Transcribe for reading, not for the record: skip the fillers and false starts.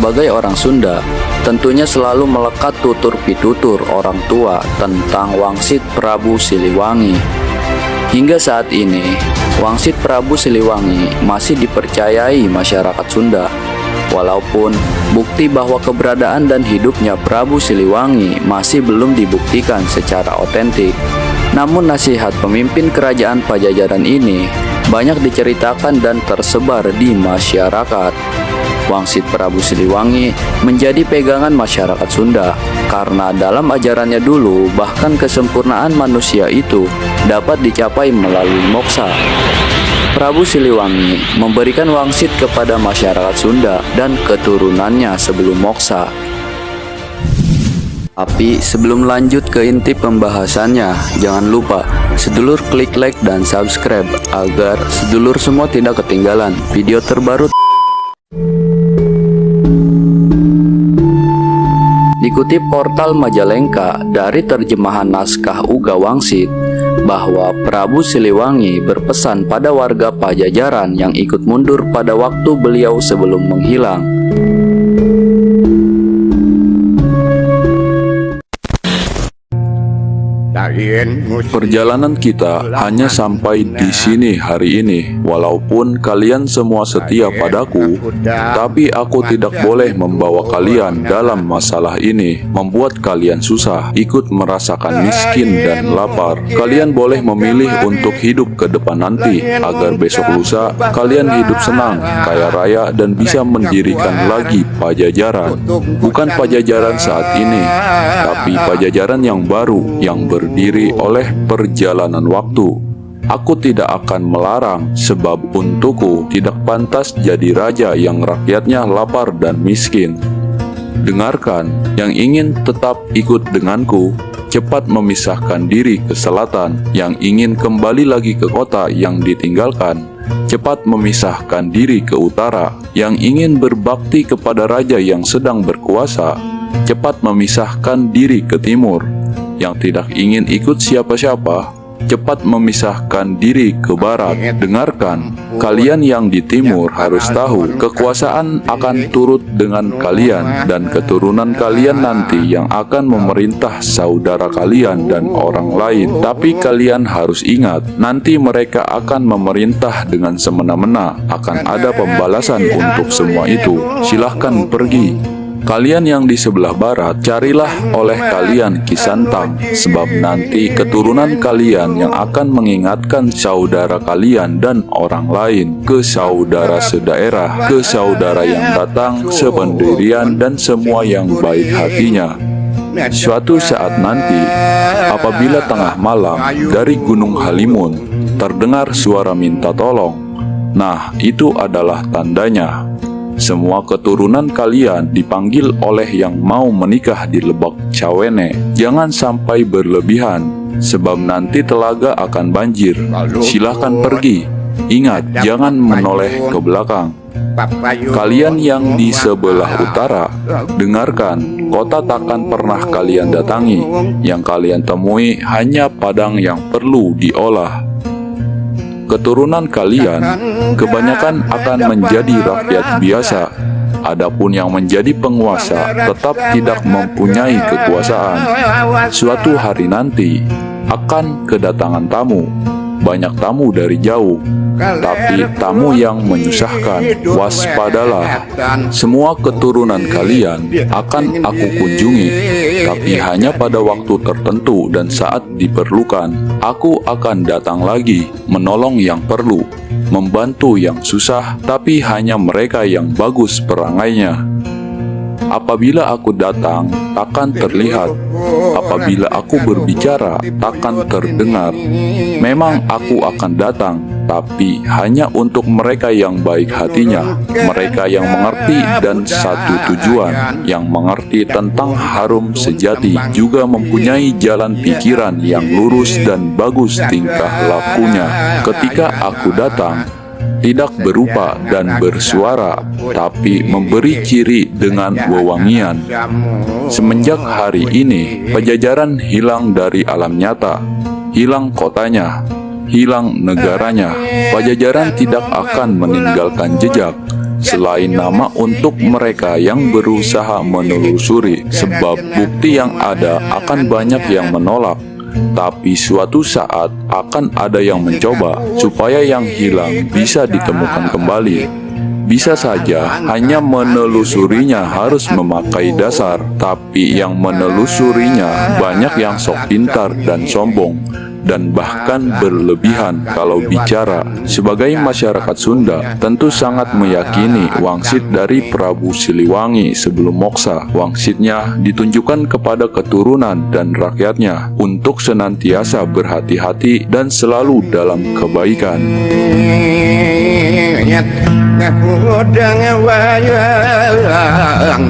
Sebagai orang Sunda, tentunya selalu melekat tutur pitutur orang tua tentang Wangsit Prabu Siliwangi. Hingga saat ini, Wangsit Prabu Siliwangi masih dipercayai masyarakat Sunda. Walaupun bukti bahwa keberadaan dan hidupnya Prabu Siliwangi masih belum dibuktikan secara otentik, namun nasihat pemimpin kerajaan Pajajaran ini banyak diceritakan dan tersebar di masyarakat. Wangsit Prabu Siliwangi menjadi pegangan masyarakat Sunda karena dalam ajarannya dulu bahkan kesempurnaan manusia itu dapat dicapai melalui moksa. Prabu Siliwangi memberikan wangsit kepada masyarakat Sunda dan keturunannya sebelum moksa. Tapi sebelum lanjut ke inti pembahasannya, jangan lupa sedulur klik like dan subscribe agar sedulur semua tidak ketinggalan video terbaru. Dikutip portal Majalengka dari terjemahan naskah Uga Wangsit, bahwa Prabu Siliwangi berpesan pada warga Pajajaran yang ikut mundur pada waktu beliau sebelum menghilang. Perjalanan kita hanya sampai di sini hari ini. Walaupun kalian semua setia padaku, tapi aku tidak boleh membawa kalian dalam masalah ini, membuat kalian susah, ikut merasakan miskin dan lapar. Kalian boleh memilih untuk hidup ke depan nanti, agar besok lusa kalian hidup senang, kaya raya, dan bisa mendirikan lagi Pajajaran. Bukan Pajajaran saat ini, tapi Pajajaran yang baru, yang berdiri oleh perjalanan waktu. Aku tidak akan melarang, sebab untukku tidak pantas jadi raja yang rakyatnya lapar dan miskin. Dengarkan, yang ingin tetap ikut denganku, cepat memisahkan diri ke selatan. Yang ingin kembali lagi ke kota yang ditinggalkan, cepat memisahkan diri ke utara. Yang ingin berbakti kepada raja yang sedang berkuasa, cepat memisahkan diri ke timur. Yang tidak ingin ikut siapa-siapa, cepat memisahkan diri ke barat. Dengarkan, kalian yang di timur harus tahu, kekuasaan akan turut dengan kalian dan keturunan kalian nanti yang akan memerintah saudara kalian dan orang lain. Tapi kalian harus ingat, nanti mereka akan memerintah dengan semena-mena. Akan ada pembalasan untuk semua itu. Silahkan pergi. Kalian yang di sebelah barat, carilah oleh kalian Kisantang, sebab nanti keturunan kalian yang akan mengingatkan saudara kalian dan orang lain, ke saudara sedaerah, ke saudara yang datang sependirian dan semua yang baik hatinya. Suatu saat nanti, apabila tengah malam dari Gunung Halimun terdengar suara minta tolong, nah itu adalah tandanya. Semua keturunan kalian dipanggil oleh yang mau menikah di Lebak Cawene. Jangan sampai berlebihan, sebab nanti telaga akan banjir. Silahkan pergi. Ingat, jangan menoleh ke belakang. Kalian yang di sebelah utara, dengarkan, kota takkan pernah kalian datangi. Yang kalian temui hanya padang yang perlu diolah. Keturunan kalian kebanyakan akan menjadi rakyat biasa. Adapun yang menjadi penguasa tetap tidak mempunyai kekuasaan. Suatu hari nanti akan kedatangan tamu, banyak tamu dari jauh, tapi tamu yang menyusahkan. Waspadalah, semua keturunan kalian akan aku kunjungi, tapi hanya pada waktu tertentu dan saat diperlukan. Aku akan datang lagi, menolong yang perlu, membantu yang susah, tapi hanya mereka yang bagus perangainya. Apabila aku datang, takkan terlihat. Apabila aku berbicara, takkan terdengar. Memang aku akan datang, tapi hanya untuk mereka yang baik hatinya, mereka yang mengerti dan satu tujuan, yang mengerti tentang harum sejati, juga mempunyai jalan pikiran yang lurus dan bagus tingkah lakunya. Ketika aku datang, tidak berupa dan bersuara, tapi memberi ciri dengan wewangian. Semenjak hari ini, Pajajaran hilang dari alam nyata, hilang kotanya, hilang negaranya. Pajajaran tidak akan meninggalkan jejak, selain nama untuk mereka yang berusaha menelusuri, sebab bukti yang ada akan banyak yang menolak. Tapi suatu saat akan ada yang mencoba supaya yang hilang bisa ditemukan kembali. Bisa saja hanya menelusurinya harus memakai dasar, tapi yang menelusurinya banyak yang sok pintar dan sombong, dan bahkan berlebihan kalau bicara. Sebagai masyarakat Sunda, tentu sangat meyakini wangsit dari Prabu Siliwangi sebelum moksa. Wangsitnya ditunjukkan kepada keturunan dan rakyatnya untuk senantiasa berhati-hati dan selalu dalam kebaikan. Udang wayang